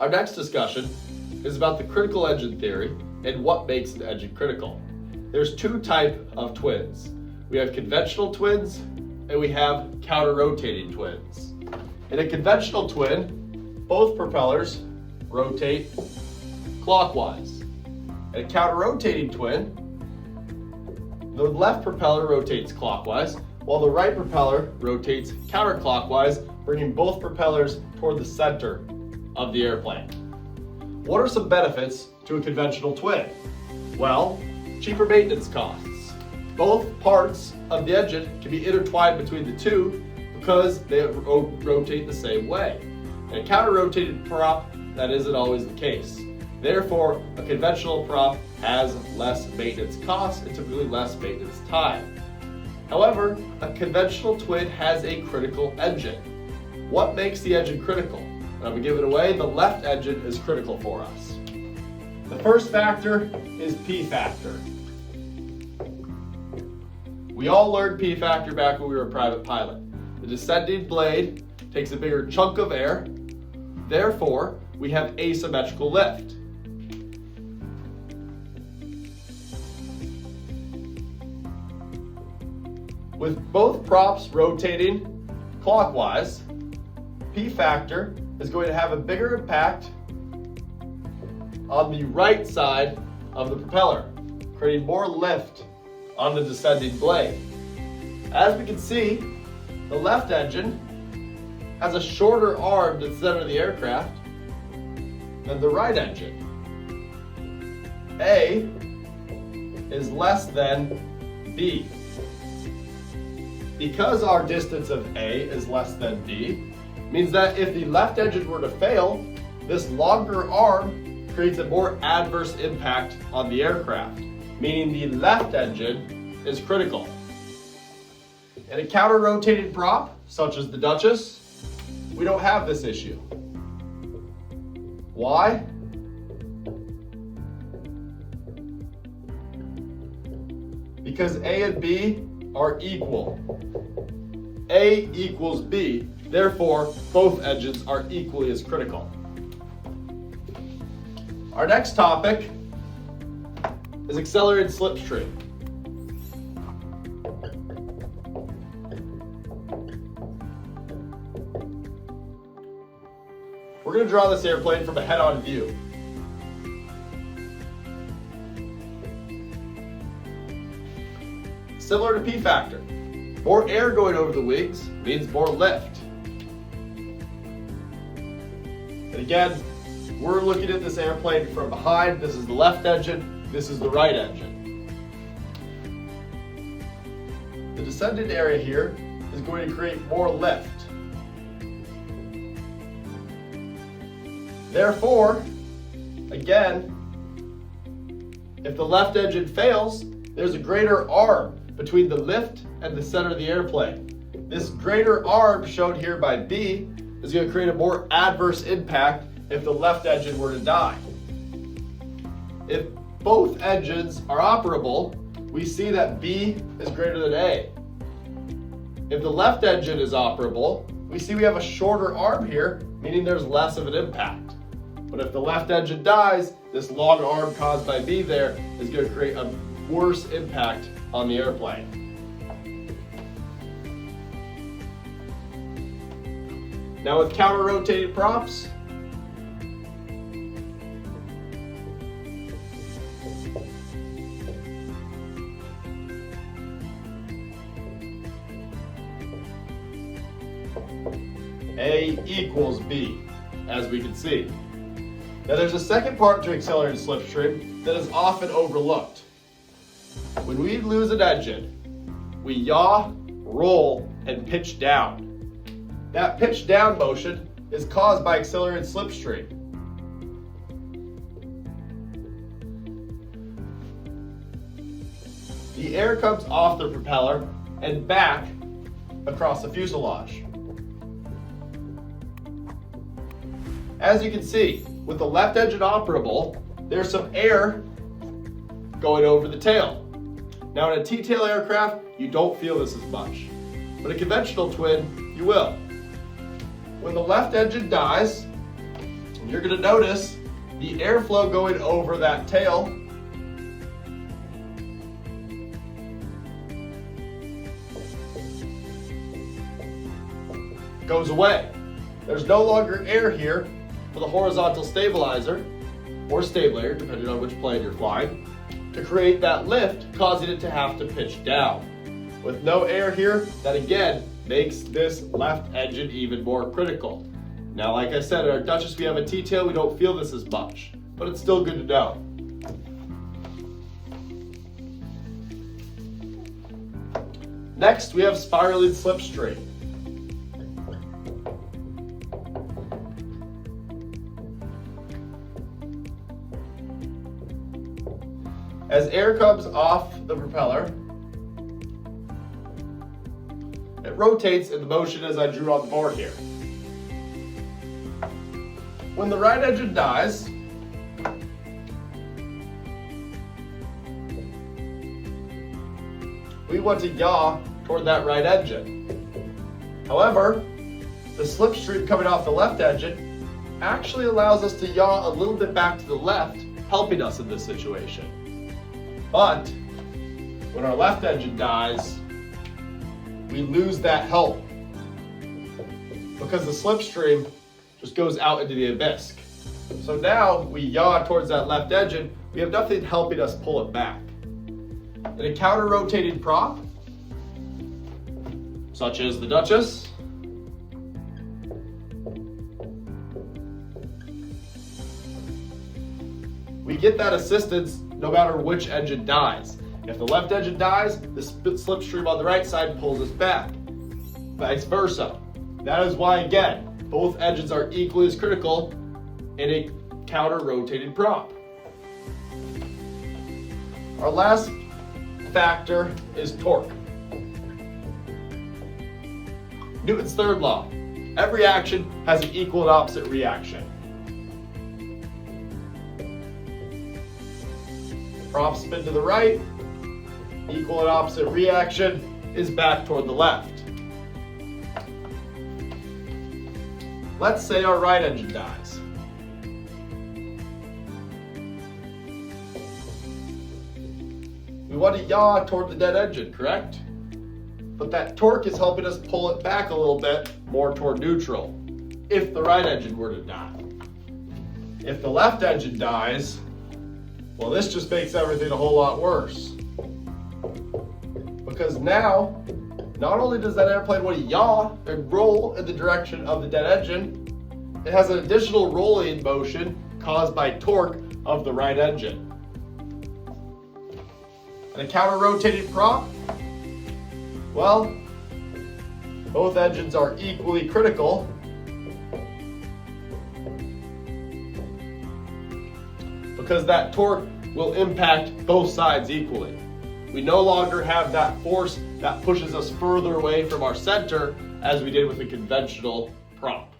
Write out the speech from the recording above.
Our next discussion is about the critical engine theory and what makes an engine critical. There's two types of twins. We have conventional twins and we have counter-rotating twins. In a conventional twin, both propellers rotate clockwise. In a counter-rotating twin, the left propeller rotates clockwise while the right propeller rotates counterclockwise, bringing both propellers toward the center of the airplane. What are some benefits to a conventional twin? Well, cheaper maintenance costs. Both parts of the engine can be intertwined between the two because they rotate the same way. In a counter-rotated prop, that isn't always the case. Therefore, a conventional prop has less maintenance costs and typically less maintenance time. However, a conventional twin has a critical engine. What makes the engine critical? And I'm going to give it away. The left engine is critical for us. The first factor is P factor. We all learned P factor back when we were a private pilot. The descending blade takes a bigger chunk of air. Therefore, we have asymmetrical lift. With both props rotating clockwise, P factor is going to have a bigger impact on the right side of the propeller, creating more lift on the descending blade. As we can see, the left engine has a shorter arm to the center of the aircraft than the right engine. A is less than B. Because our distance of A is less than B, means that if the left engine were to fail, this longer arm creates a more adverse impact on the aircraft, meaning the left engine is critical. In a counter-rotating prop, such as the Duchess, we don't have this issue. Why? Because A and B are equal. A equals B, therefore both engines are equally as critical. Our next topic is accelerated slipstream. We're going to draw this airplane from a head-on view. Similar to P factor. More air going over the wings means more lift. And again, we're looking at this airplane from behind. This is the left engine, this is the right engine. The descending area here is going to create more lift. Therefore, again, if the left engine fails, there's a greater arm between the lift and the center of the airplane. This greater arm shown here by B is going to create a more adverse impact if the left engine were to die. If both engines are operable, we see that B is greater than A. If the left engine is operable, we see we have a shorter arm here, meaning there's less of an impact. But if the left engine dies, this long arm caused by B there is going to create a worse impact on the airplane. Now with counter-rotated props, A equals B, as we can see. Now there's a second part to accelerated slipstream that is often overlooked. When we lose an engine, we yaw, roll, and pitch down. That pitch down motion is caused by accelerated slipstream. The air comes off the propeller and back across the fuselage. As you can see, with the left engine operable, there's some air going over the tail. Now in a T-tail aircraft, you don't feel this as much. But a conventional twin, you will. When the left engine dies, and you're going to notice the airflow going over that tail goes away. There's no longer air here for the horizontal stabilizer or stabilizer, depending on which plane you're flying, to create that lift, causing it to have to pitch down. With no air here, that again makes this left engine even more critical. Now, like I said, in our Duchess we have a T-tail, we don't feel this as much, but it's still good to know. Next, we have spiraling slipstream. As air comes off the propeller, it rotates in the motion as I drew on the board here. When the right engine dies, we want to yaw toward that right engine. However, the slipstream coming off the left engine actually allows us to yaw a little bit back to the left, helping us in this situation. But when our left engine dies, we lose that help because the slipstream just goes out into the abyss. So now we yaw towards that left engine, we have nothing helping us pull it back. In a counter-rotating prop, such as the Duchess, we get that assistance no matter which engine dies. If the left engine dies, the slipstream on the right side pulls us back. Vice versa. That is why, again, both engines are equally as critical in a counter-rotating prop. Our last factor is torque. Newton's third law. Every action has an equal and opposite reaction. Prop spin to the right, equal and opposite reaction is back toward the left. Let's say our right engine dies. We want to yaw toward the dead engine, correct? But that torque is helping us pull it back a little bit more toward neutral, if the right engine were to die. If the left engine dies, well, this just makes everything a whole lot worse. Because now, not only does that airplane want to yaw and roll in the direction of the dead engine, it has an additional rolling motion caused by torque of the right engine. And a counter-rotating prop, well, both engines are equally critical. Because that torque will impact both sides equally. We no longer have that force that pushes us further away from our center as we did with a conventional prop.